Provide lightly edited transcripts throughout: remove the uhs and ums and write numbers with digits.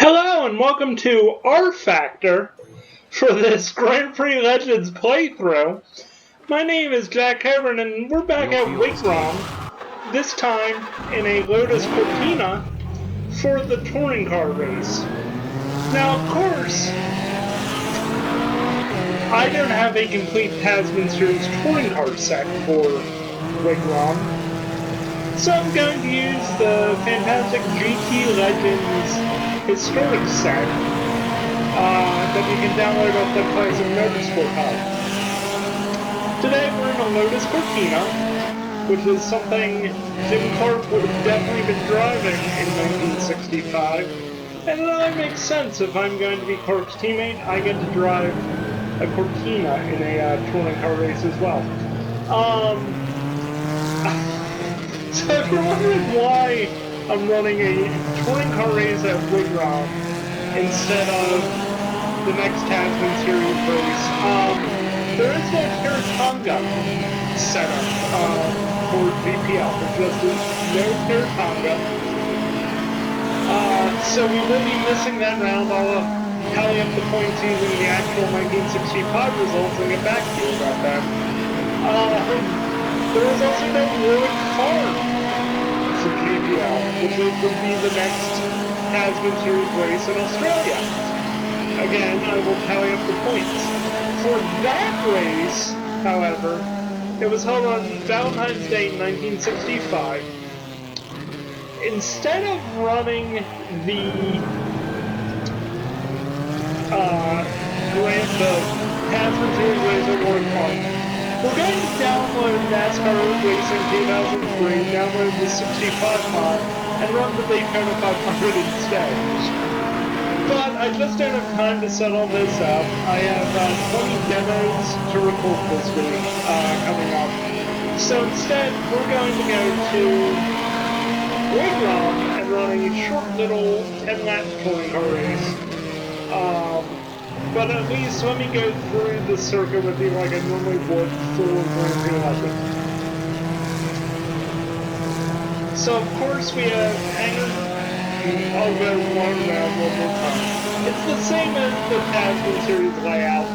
Hello and welcome to RFactor for this Grand Prix Legends playthrough. My name is Jack Cobourn and we're back at Wigram, this time in a Lotus Cortina for the touring car race. Now of course, I don't have a complete Tasman Series touring car set for Wigram, so I'm going to use the fantastic GT Legends historic set that you can download off the place of Motorsport Hub. Today we're in a Lotus Cortina, which is something Jim Clark would have definitely been driving in 1965, and it only makes sense if I'm going to be Clark's teammate, I get to drive a Cortina in a touring car race as well. So if you're wondering why I'm running a touring car race at Wigram instead of the next Tasman Series race, there is no Taratanga setup for GPL. There just is no Taratanga. So we will be missing that round. I'll tally up the points using the actual 1965 results and get back to you about that. There is also no Warwick Farm for GPL, which would be the next Tasman Series race in Australia. Again, I will tally up the points. For that race, however, it was held on Valentine's Day in 1965. Instead of running the Tasman Series race at Warwick Farm, we're going to download NASCAR Racing 2003, download the 65 mod, and run the Daytona 500 instead. But I just don't have time to set all this up. I have 20 demos to record this week coming up. So instead, we're going to go to Wigram and run a short little 10-lap touring car race. But at least let me go through the circuit with you like I normally would for Grand Prix Legends. So of course we have hangar. I'll go one round one more time. It's the same as the Tasman Series layout.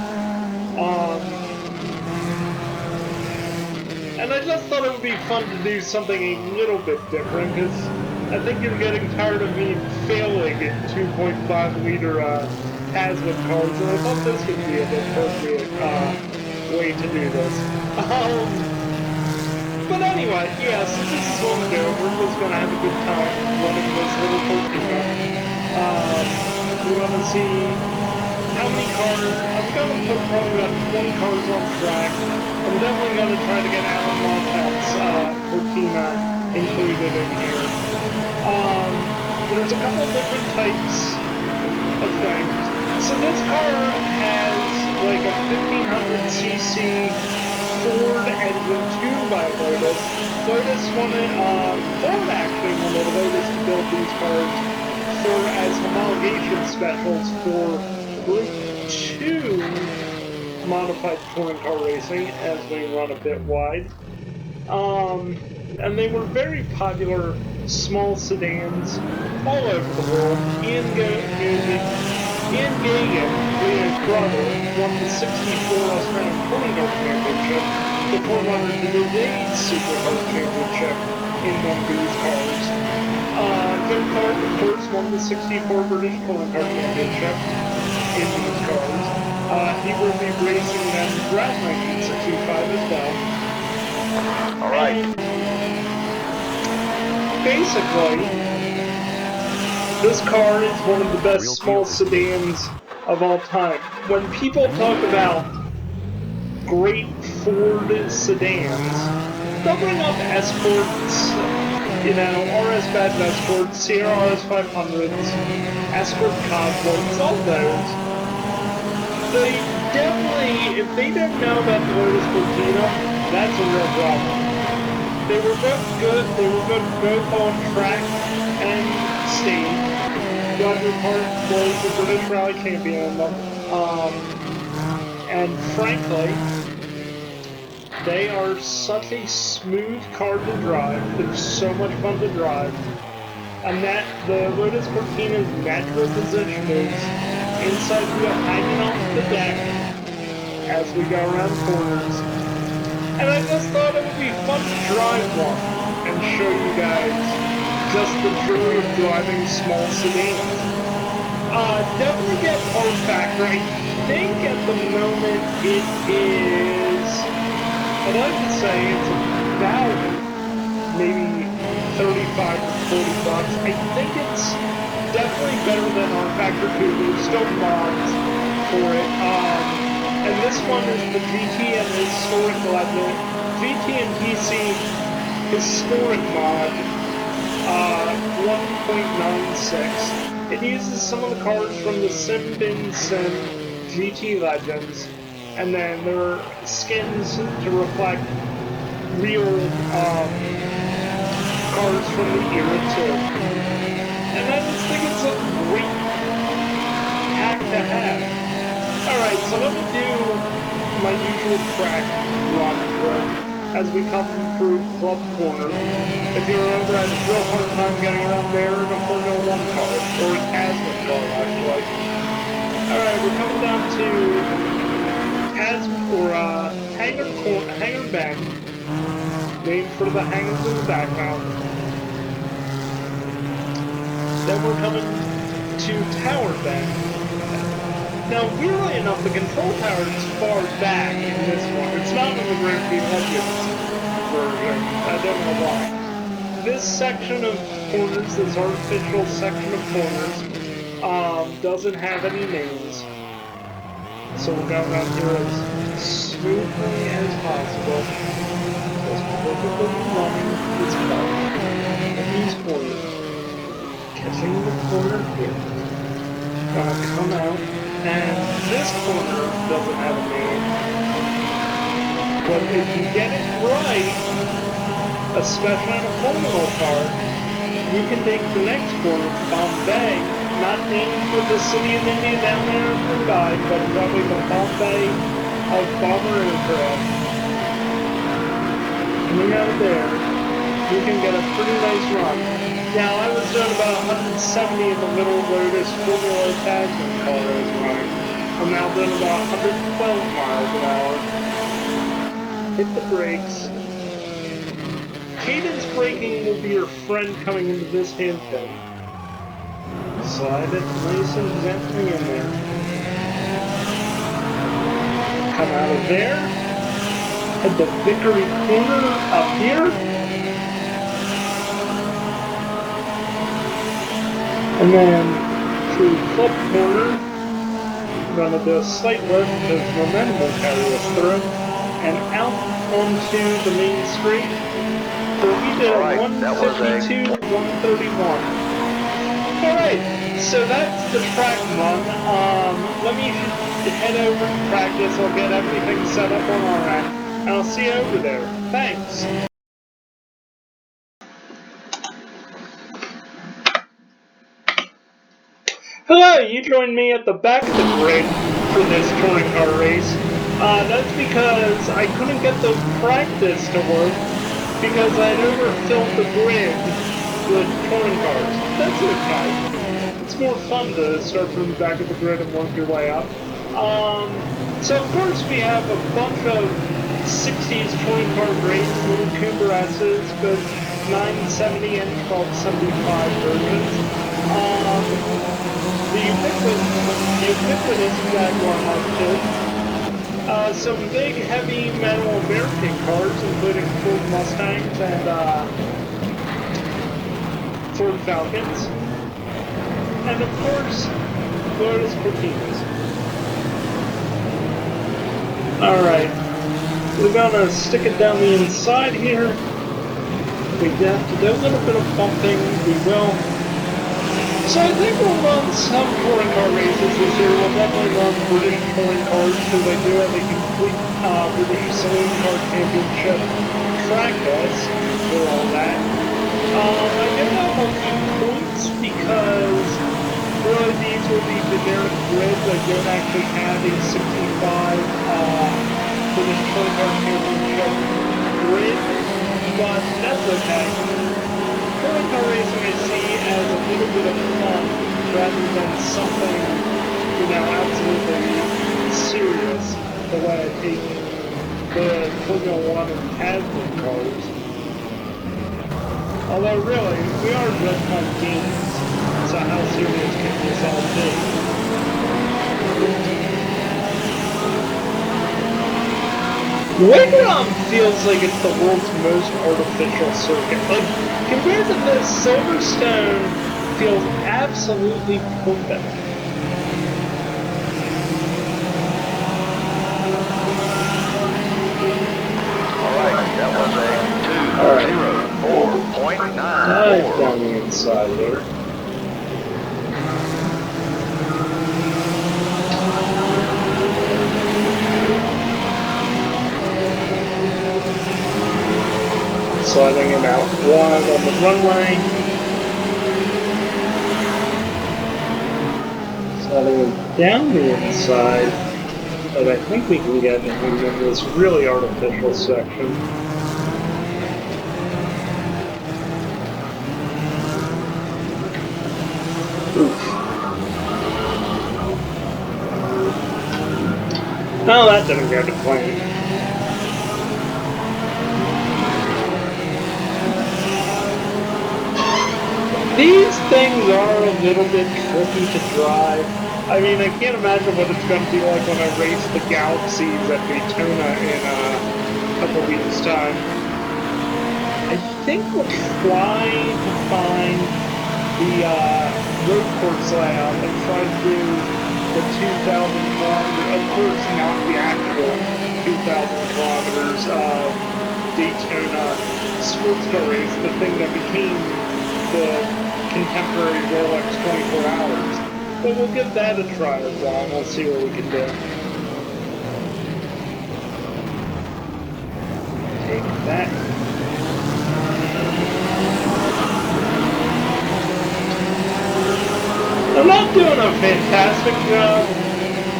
And I just thought it would be fun to do something a little bit different, because I think you're getting tired of me failing at 2.5 liter Tasman cars, and I thought this would be an appropriate way to do this. But anyway, yeah, so this is what we're doing. We're just going to have a good time running this little Cortina. We want to see how many cars. I'm going to put probably about 20 cars on track. I'm definitely going to try to get Alan Moffett's Cortina included in here. There's a couple of different types of things. So this car has like a 1500cc Ford engine 2 by Lotus. Lotus wanted, Ford actually wanted Lotus to build these cars for as homologation specials for Group 2 modified touring car racing as we run a bit wide. And they were very popular small sedans all over the world. Ian Gagan, Leo's brother, won the 64 Australian Touring Car Championship before running the Day's Supercar Championship in one of these cars. Jim Clark, of course, won the 64 British Touring Car Championship in these cars. He will be racing them throughout 1965 as well. Alright. Basically, this car is one of the best small sedans of all time. When people talk about great Ford sedans, they'll bring up Escorts, you know, RS Badge Escorts, Sierra RS 500s, Escort Cosworths, all those. They definitely, if they don't know about the Lotus Cortina, that's a real problem. They were both good, they were both on track and stage. Roger Park was the British Rally Champion in them. And frankly, they are such a smooth car to drive. They're so much fun to drive. The Lotus Cortina's natural position is inside wheel hanging off the deck as we go around corners. And I just thought it would be fun to drive one and show you guys just the joy of driving small sedans. Definitely get RFactor. I think at the moment it is, I'd like to say it's about maybe 35 to 40 bucks. I think it's definitely better than RFactor 2. There's still mods for it. And this one is the GT and Historic Legend. GT and PC Historic Mod 1.96. It uses some of the cars from the Sim Bin Sim GT Legends, and then there are skins to reflect real cars from the era too. And I just think it's a great hack to have. Alright, so let me do my usual track run as we come through Club Corner. If you're over at a real hard time getting around there in a Formula 1 car, or an Asmon car actually. Alright, we're coming down to Hangar Bend, named for the hangars in the background. Then we're coming to Tower Bend. Now, weirdly enough, the control tower is far back in this one. It's not in the Grand Prix Legends version. I don't know why. This section of corners, this artificial section of corners, doesn't have any names. So we'll go around here as smoothly as possible. Just perfectly running this car. And these corners. Catching the corner here. Gonna come out. And this corner doesn't have a name. But if you get it right, especially on a Formula car, you can take the next corner, Bombay, not named for the city of India down there in Mumbai, but probably the Bombay of Bomber Aircraft. Coming out of there, you can get a pretty nice run. Now, I was doing about 170 in the little Lotus Formula Tasman car I was running. I'm now doing about 112 miles an hour. Hit the brakes. Cadence braking will be your friend coming into this hairpin. Slide it nice and gently in there. Come out of there. Hit the Vickery corner up here. And then through Club Corner, we're going to do a slight lift because momentum will carry us through, and out onto the main street. So we did a 152, 131. Alright, so that's the track run. Let me head over to practice. I'll get everything set up on our end, and I'll see you over there. Thanks. Hello, you joined me at the back of the grid for this touring car race. That's because I couldn't get the practice to work because I had overfilled the grid with touring cars. That's okay. It's more fun to start from the back of the grid and work your way up. So of course we have a bunch of 60s touring car race, little Cooper S's, good 970 and 1275 versions. The ubiquitous Jaguar Mark II. Some big, heavy metal American cars, including Ford Mustangs and Ford Falcons. And of course, Lotus Cortinas. Alright, we're gonna stick it down the inside here. We have to do a little bit of bumping, we will. So I think we'll run some touring car races this year. We'll definitely run British touring cars because I do have a complete British Saloon Car Championship track list for all that. I do have a few points because really these will be generic grids. I don't actually have a 65 British Touring Car Championship grid, but that's okay. touring car racing I see as a little bit of fun rather than something, you know, absolutely serious the way I take the Formula 1 and Hasbro cars. Although really, we are just on games, so how serious can this all be? Wigram feels like it's the world's most artificial circuit. Like, compared to this, Silverstone feels absolutely perfect. Alright, that was a 204.94. Dive down the inside there. Sliding him out wide on the runway. Sliding him down the inside. But I think we can get him in this really artificial section. Oof. Oh, that didn't go to plan. These things are a little bit tricky to drive. I mean, I can't imagine what it's going to be like when I race the Galaxies at Daytona in a couple weeks' time. I think we'll try to find the road course layout and try to do the 2,000 kilometers, of course not the actual 2,000 kilometers of Daytona sports car race, the thing that became the contemporary Rolex 24 hours. But we'll give that a try as well, and we'll see what we can do. Take that. I'm not doing a fantastic job,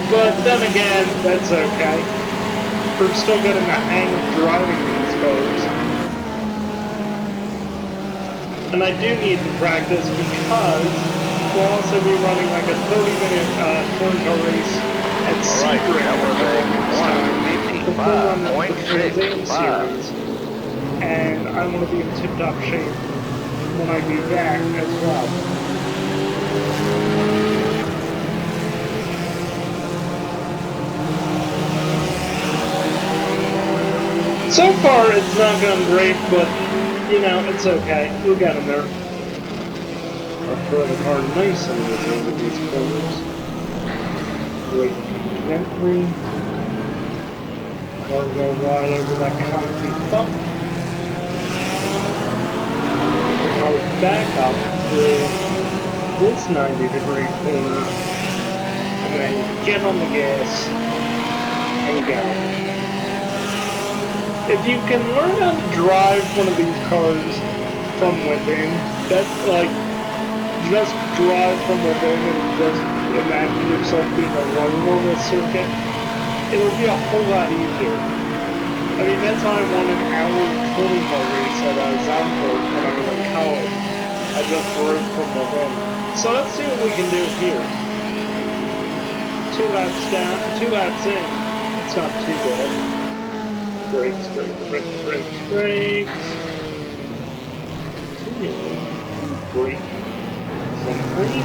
but then again, that's okay. We're still getting the hang of driving these cars. And I do need to practice because we'll also be running like a 30-minute touring car race at Wigram before on the Trans Am series. And I want to be in tip-top shape when I do that as well. So far, it's not going great, but you know, it's okay. We'll get them there. I'll throw the car nice and easy over these corners. Brake gently. Car go wide over that concrete bump. The car back up with this 90-degree corner. And then get on the gas and go. If you can learn how to drive one of these cars from within, that's like, just drive from within and just imagine yourself being alone on this circuit, it'll be a whole lot easier. I mean, that's how I won an hour touring car race at Zandvoort when I was in college. I just drove from within. So let's see what we can do here. 2 laps down, 2 laps in, it's not too bad. Brakes, brakes, brakes, brakes, brakes. Brake. Simply.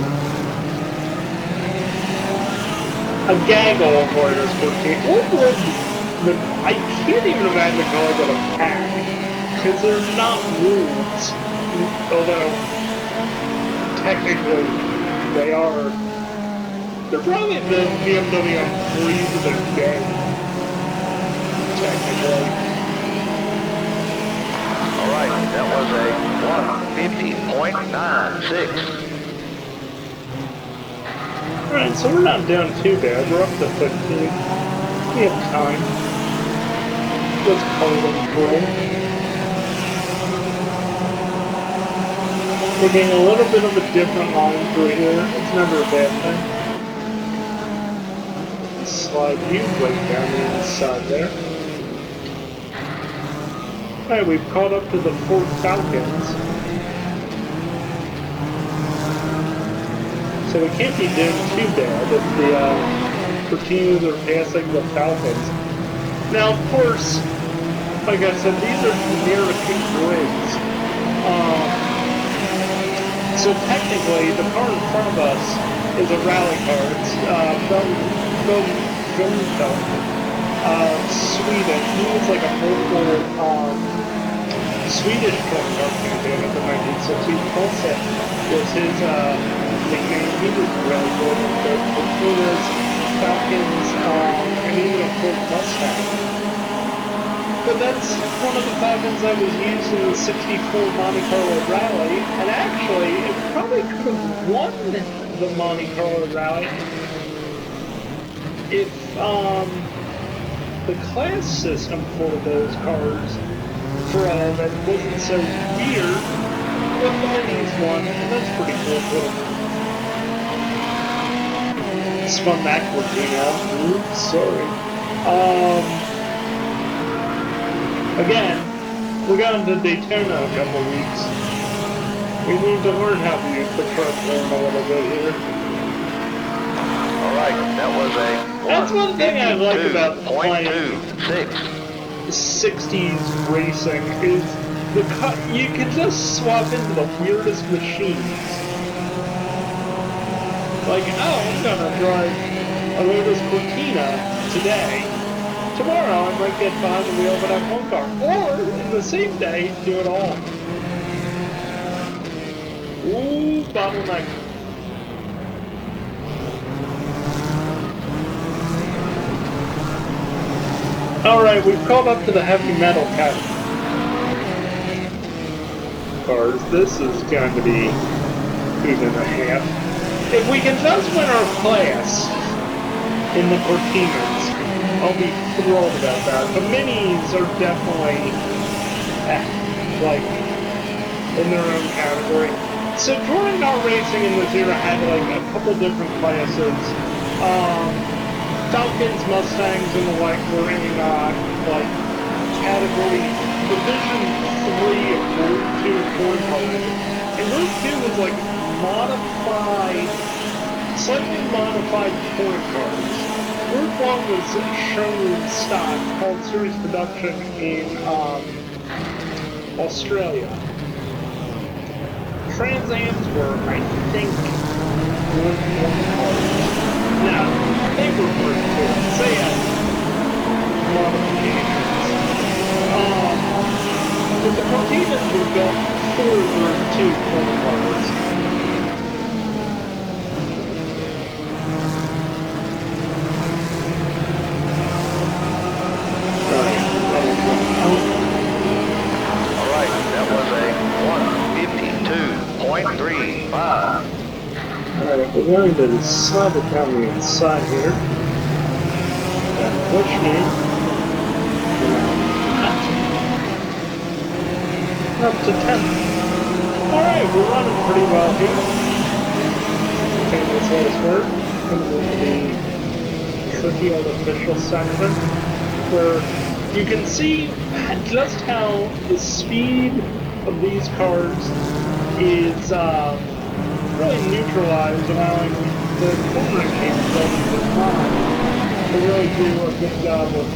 A gaggle of Lotus Cortina. What would I can't even imagine calling it a pack. Because they're not rules. Although, technically, they are. They're probably the BMW M3s of their day. Technically. Alright, that was a 150.96. Alright, so we're not doing too bad. We're up to 15. We have time. Let's call it control. Taking a little bit of a different line through here. It's never a bad thing. Slide you right down the inside there. Alright, we've caught up to the Ford Falcons. So we can't be doing too bad if the Cortinas are passing the Falcons. Now, of course, like I said, these are generic grids. So technically, the car in front of us is a rally car. It's Sweden. He was like a local Swedish touring car champion in the 1960s. Pulset was his nickname. He was really good with the Cortinas, Falcons, and even a Ford Mustang. But that's one of the Falcons that was used in the 64 Monte Carlo Rally, and actually, it probably could have won the Monte Carlo Rally if the class system for those cars for that wasn't so weird, but the minis won, and that's pretty cool too. Spun that Cortina. Oops, sorry. Again, we got into Daytona a couple weeks. We need to learn how to use the truck form a little bit here. Alright, that was a... That's one thing I like about playing 152.26. 60s racing is you can just swap into the weirdest machines. Like, oh, I'm gonna drive a Lotus Cortina today. Tomorrow I might get behind the wheel but have one car. Or, in the same day, do it all. Ooh, bottleneck. Alright, we've caught up to the heavy metal cars. This is going to be 8.5. If we can just win our class in the Cortinas, I'll be thrilled about that. The minis are definitely, like, in their own category. So touring car racing in this era had, like, a couple different classes. Falcons, Mustangs, and the like were in, like, category Division 3 of Group 2 touring cars. And Group 2 was, like, slightly modified touring cars. Group 1 was shown stock, called series production in Australia. Trans Ams were, I think, Group 1 cars. Now, they were Group 2. They had modifications. But the Cortinas were built for Group 2 touring cars. Alright, we're going to decide the county inside here. And which name? Up to 10. Alright, we're running pretty well here. Okay, this last word comes into the tricky artificial section where you can see just how the speed of these cars is really neutralized, allowing the cornering capabilities of mine to really do a good job of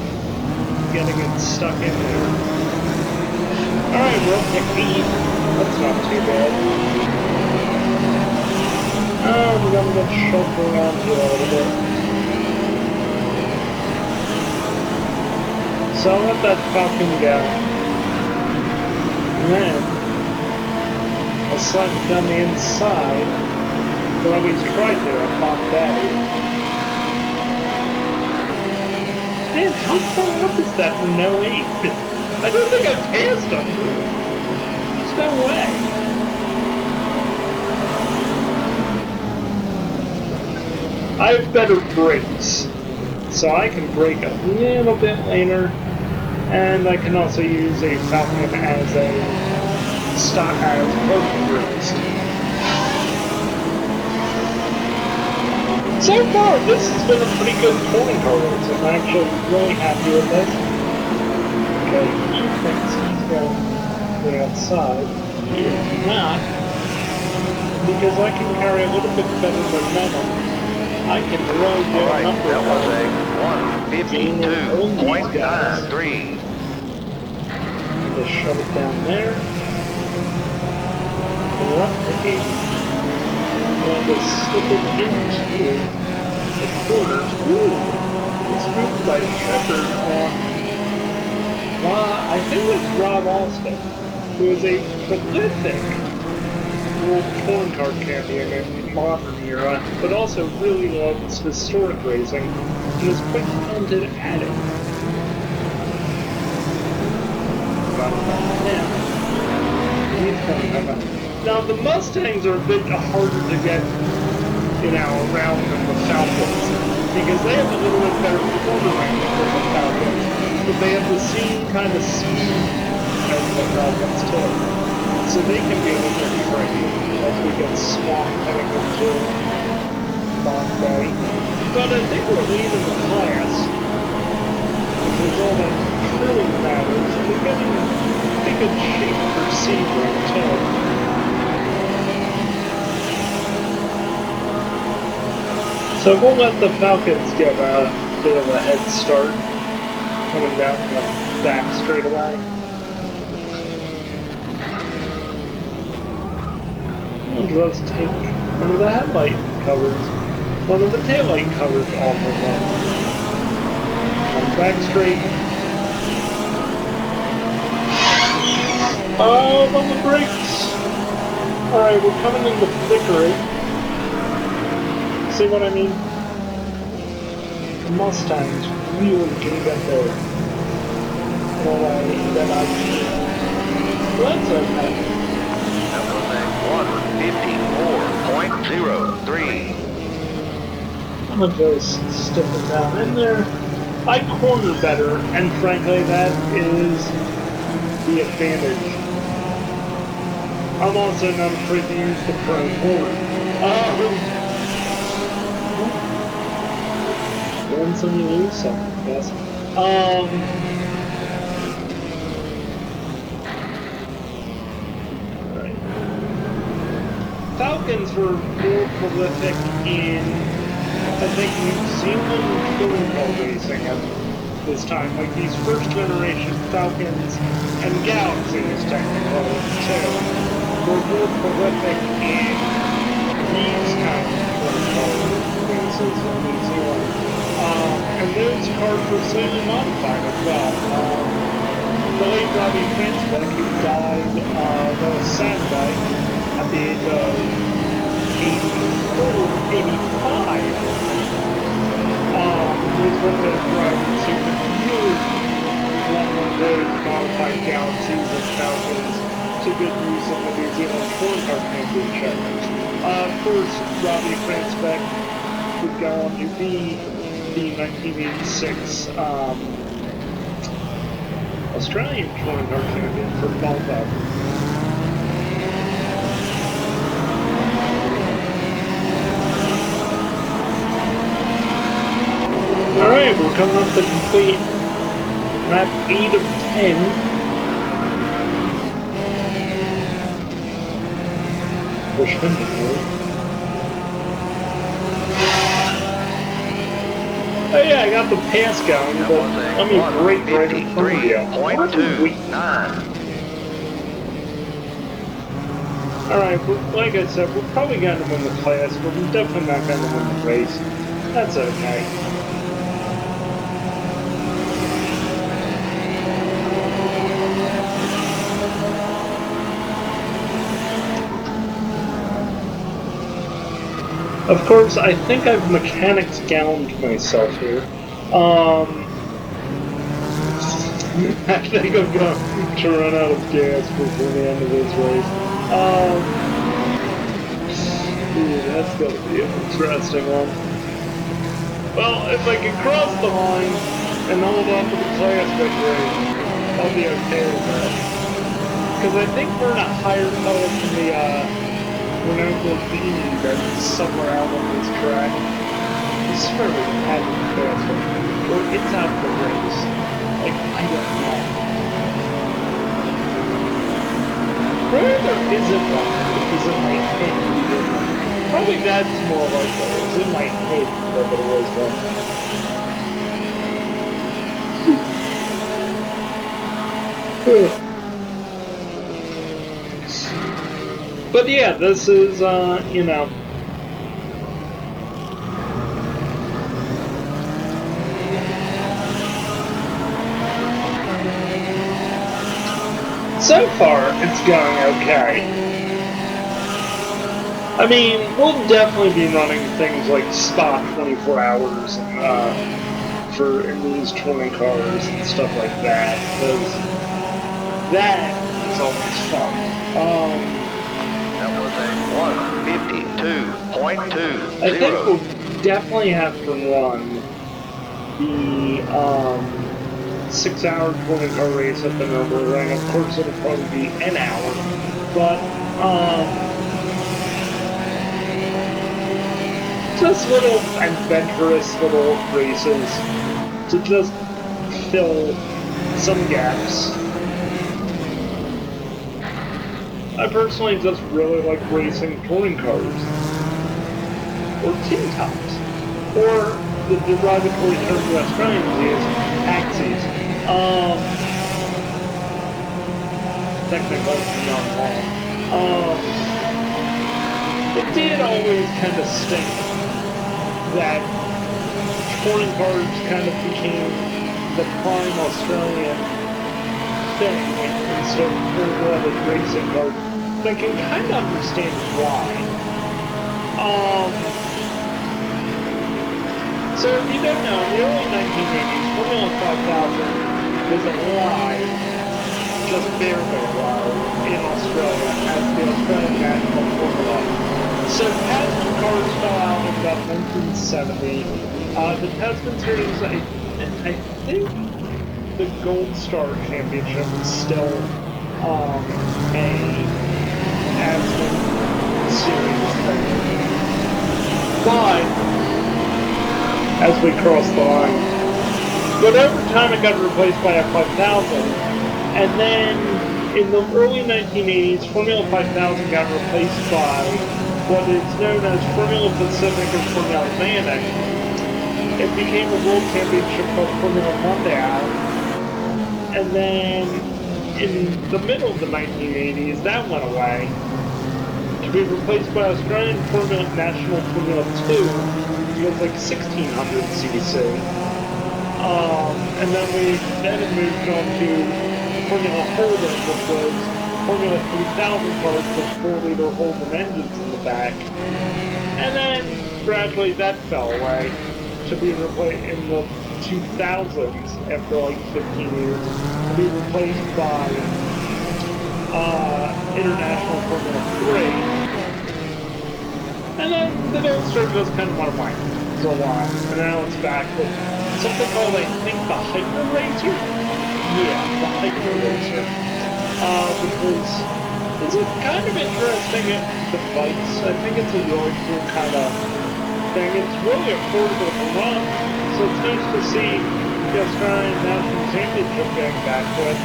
getting it stuck in there. Alright, we're up to 8. That's not too bad. Oh, we're gonna get shoved around here a little bit. So I'll let that Falcon go. And then I'll slide it down the inside. But I always tried to, I popped that in. Man, how far up is that for no 8? I don't think I passed him. There's no way. I have better brakes, so I can brake a little bit later, and I can also use a Falcon as a stock as broken brakes. So far, this has been a pretty good touring car race. I'm actually really happy with this. Okay, he thinks he's going to the outside. He is not. because I can carry a little bit better momentum. I can really get a number that was of a 152.93. Just shove it down there. And we're up to 80. I'm going to slip it into the corners. Ooh! It's moved by Shepard on, I think it was Rob Alston, who is a prolific World Touring Car champion in the modern era, but also really loves historic racing and is quite talented at it. Now the Mustangs are a bit harder to get, around than the Falcons, because they have a little bit better corner range than the Falcons, but they have the same kind of speed as the Falcons too. So they can be a little bit tricky as we get swamped heading into Monday. But I think we're leading the class, which is all that really matters. We're getting a good shape for Sebring too. So we'll let the Falcons get a bit of a head start coming down the back straightaway. We'll just take one of the headlight covers, one of the taillight covers off of them. Come back straight. On the brakes. Alright, we're coming into flickering. See what I mean? The Mustangs really can get there. Well, then I well, that's okay. That was a 154.03. I'm gonna just stick it down in there. I corner better, and frankly, that is the advantage. I'm also not afraid to use the front corner. Win some, you lose some, I guess. Right. Falcons were more prolific in, I think, New Zealand touring car racing at this time. Like these first generation Falcons and Galaxies, technically, too, were more prolific in these kinds of touring car races in New Zealand. And those cars were slightly modified as well. The late Robbie Franzbeck, who died last Saturday at the age of 85, was one of those drivers who could really run one of those modified Galaxies and Falcons to good use in the New Zealand Touring Car Championship. Of course, Robbie Franzbeck would go on to be the 1986 Australian Touring Car Champion for Volvo. Alright, we're coming up to complete lap 8 of 10. Push him forward. Oh yeah, I got the pass going, but let me break right in front of you. 153.29. Alright, like I said, we're probably going to win the class, but we're definitely not going to win the race. That's okay. Of course, I think I've mechanics gowned myself here. I think I'm going to run out of gas before the end of this race. That's going to be an interesting one. Well, if I can cross the line and hold on to the class victory, I'll be okay with that. Because I think we're in a higher color than the, Lamborghini that's somewhere out on this track. I swear we had it faster. Or it's out of the race. Like, I don't know. Where there isn't one. Is in my head. Probably that's more likely. It's in my head than it was then. But yeah, this is, you know. So far, it's going okay. I mean, we'll definitely be running things like spot 24 hours for in these touring cars and stuff like that, because that is always fun. That was a 152.20. I think we'll definitely have to run the 6-hour touring car race at the Nürburgring. Of course, it'll probably be an hour, but just little adventurous little races to just fill some gaps. I personally just really like racing touring cars, or tin tops, or the derogatory term the Australians use, taxis. Technically, not wrong. It did always kind of stink that touring cars kind of became the prime Australian thing instead of full-blooded racing cars. But I can kind of understand why. So if you don't know, in the early 1980s, Formula 5000 was alive, just barely alive, in Australia as the Australian National Formula. So Tasman cars fell out in about 1970. The Tasman Series, I think the Gold Star Championship is still a Tasman Series thing. But as we cross the line. But over time it got replaced by a 5000, and then in the early 1980s, Formula 5000 got replaced by what is known as Formula Pacific or Formula Atlantic. It became a world championship called Formula Mondial, and then in the middle of the 1980s, that went away to be replaced by Australian National Formula 2. It was like 1600 cc. And then it moved on to Formula Holden, which was Formula 3000 cars with 4-liter Holden engines in the back. And then gradually that fell away to be replaced in the 2000s after like 15 years to be replaced by International Formula 3. And then the Gold Star just kind of went away for a while. And now it's back with something called, I think, the Hyper Racer? Yeah, the Hyper Racer. Because it's a kind of interesting device. I think it's a really cool kind of thing. It's really affordable to run. So it's nice to see the Australian National Championship getting back to it.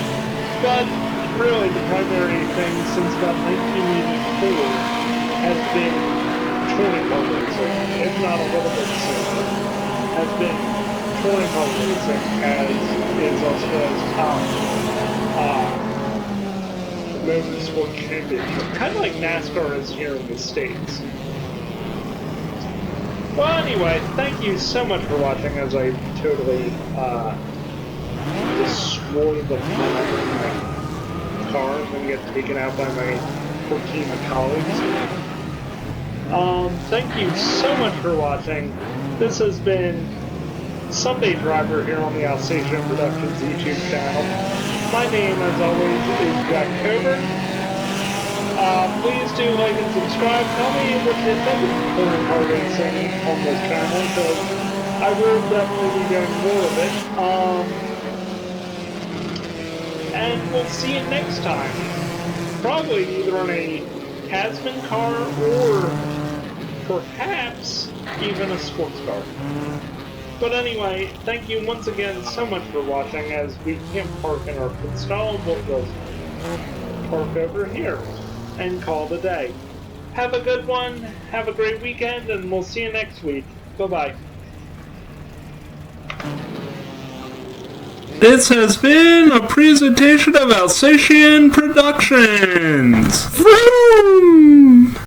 But really, the primary thing since about 1984 has been touring car racing, if not a little bit sooner, has been touring car racing as is Australia's top motorsport championship. Kind of like NASCAR is here in the States. Well, anyway, thank you so much for watching as I totally destroy the front of my car and get taken out by my Cortina colleagues. Thank you so much for watching. This has been Sunday Driver here on the Alsatian Productions YouTube channel. My name, as always, is Jack Cobourn. Please do like and subscribe. Tell me what you think of touring car racing on this channel, because I will definitely be doing more of it. And we'll see you next time. Probably either on a Tasman car or perhaps even a sports car. But anyway, thank you once again so much for watching. As we can't park in our pit stall, we'll just park over here and call it a day. Have a good one. Have a great weekend, and we'll see you next week. Bye-bye. This has been a presentation of Alsatian Productions. Vroom!